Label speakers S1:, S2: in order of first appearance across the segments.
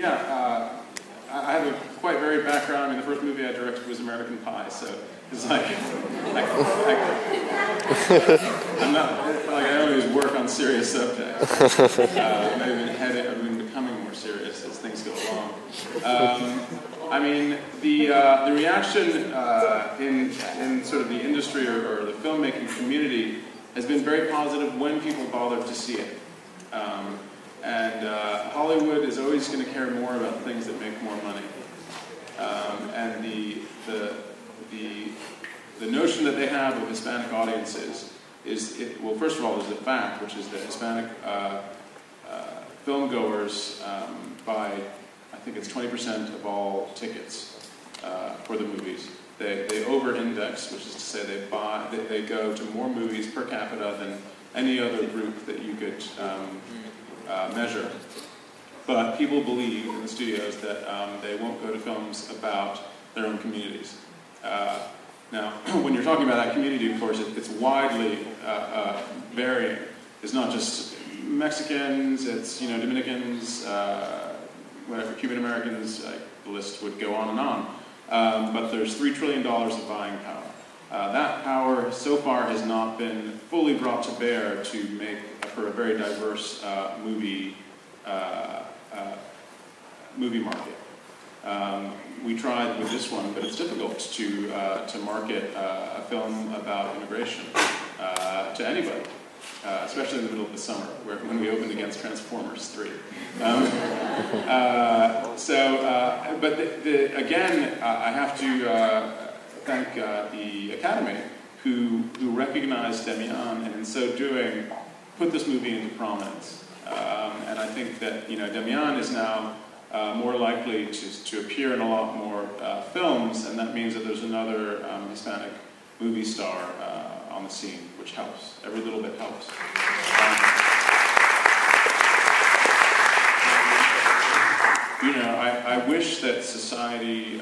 S1: Yeah, I have a quite varied background. I mean, the first movie I directed was American Pie, so it's like, I'm not, like, I always work on serious subjects. I've been becoming more serious as things go along. I mean, the reaction in sort of the industry or the filmmaking community has been very positive when people bother to see it. Hollywood is always going to care more about things that make more money. And the notion that they have of Hispanic audiences is, well, first of all, there's the fact, which is that Hispanic film goers buy, I think it's 20% of all tickets for the movies. They over-index, which is to say they go to more movies per capita than any other group that you could measure. But people believe in the studios that they won't go to films about their own communities. Now, when you're talking about that community, of course, it's widely varying. It's not just Mexicans, it's Dominicans, whatever, Cuban Americans, the list would go on and on. But there's $3 trillion of buying power. That power so far has not been fully brought to bear to make for a very diverse movie market. We tried with this one, but it's difficult to market a film about immigration to anybody, especially in the middle of the summer, when we opened against Transformers 3. But again, I have to thank the Academy, who recognized Demian, and in so doing, put this movie into prominence. And I think that Demian is now more likely to appear in a lot more films, and that means that there's another Hispanic movie star on the scene, which helps. Every little bit helps. I wish that society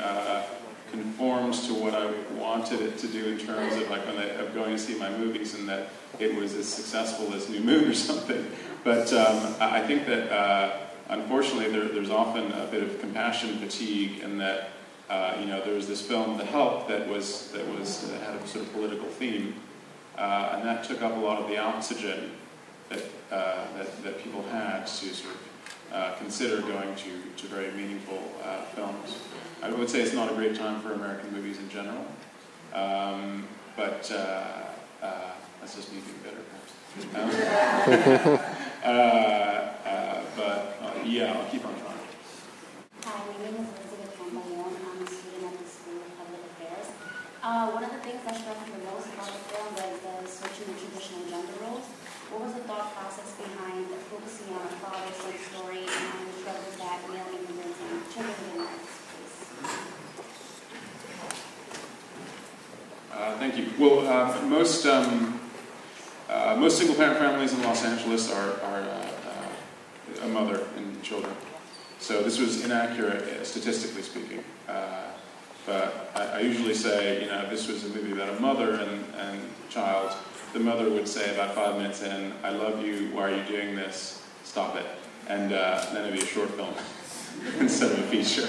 S1: conforms to what I wanted it to do in terms of of going to see my movies, and that it was as successful as New Moon or something. But I think that unfortunately there's often a bit of compassion fatigue, and that there was this film, The Help, that had a sort of political theme, and that took up a lot of the oxygen that people had to sort of consider going to very meaningful films. I would say it's not a great time for American movies in general, but that's just me being bitter, perhaps. Yeah, I'll keep on trying.
S2: Hi, my name is Elizabeth Cambayon, and I'm a student at the School of Public Affairs. One of the things that struck me the most about the film was the switching the traditional gender roles. What was the thought process behind focusing on a father-son story and the struggles that male immigrants and children in the United States?
S1: Thank you. Well, most single-parent families in Los Angeles are a mother and children. So this was inaccurate, statistically speaking. But I usually say, if this was a movie about a mother and child, the mother would say about 5 minutes in, "I love you, why are you doing this? Stop it." And then it'd be a short film instead of a feature.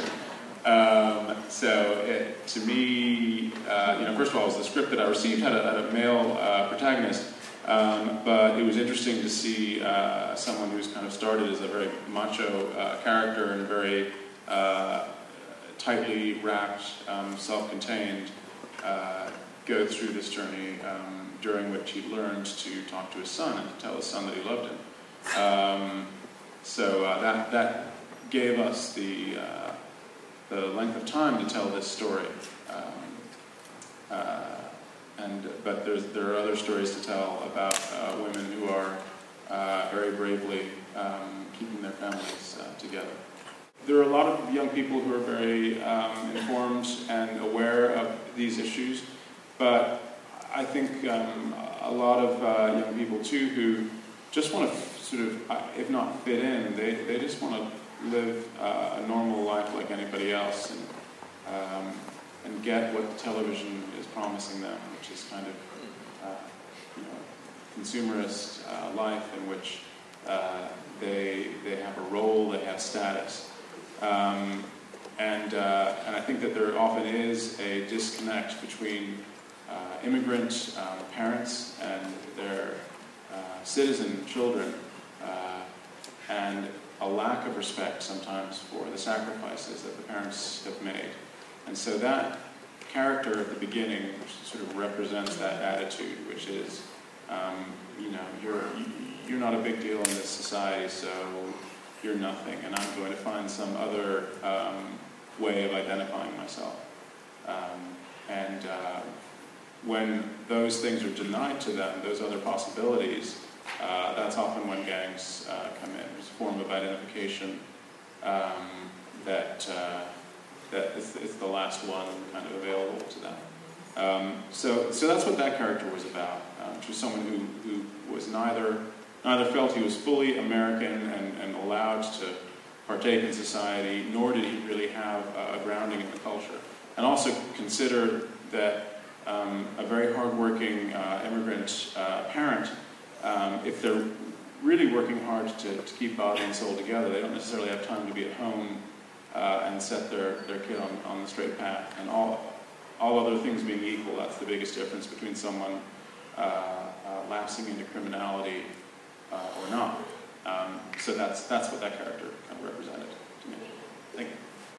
S1: To me, first of all, the script that I received had a male protagonist, but it was interesting to see someone who's kind of started as a very macho character and very tightly wrapped, self-contained, go through this journey during which he learned to talk to his son and to tell his son that he loved him. That gave us the length of time to tell this story. But there are other stories to tell about women who are very bravely keeping their families together. There are a lot of young people who are very informed and aware of these issues, but I think a lot of young people too who just want to sort of, if not fit in, they just want to live a normal life like anybody else, and get what television is promising them, which is kind of consumerist life in which they have a role, they have status. think that there often is a disconnect between immigrant parents and their citizen children, and a lack of respect sometimes for the sacrifices that the parents have made. And so that character at the beginning sort of represents that attitude, which is, you're not a big deal in this society, so you're nothing, and I'm going to find some other way of identifying myself. When those things are denied to them, those other possibilities, that's often when gangs come in. There's a form of identification that is the last one kind of available to them. So that's what that character was about, which was someone who was neither felt he was fully American and allowed to partake in society, nor did he really have a grounding in the culture. And also considered that a very hardworking immigrant parent, if they're really working hard to keep body and soul together, they don't necessarily have time to be at home and set their kid on the straight path. And all other things being equal, that's the biggest difference between someone lapsing into criminality or not. So that's what that character kind of represented to me. Thank you.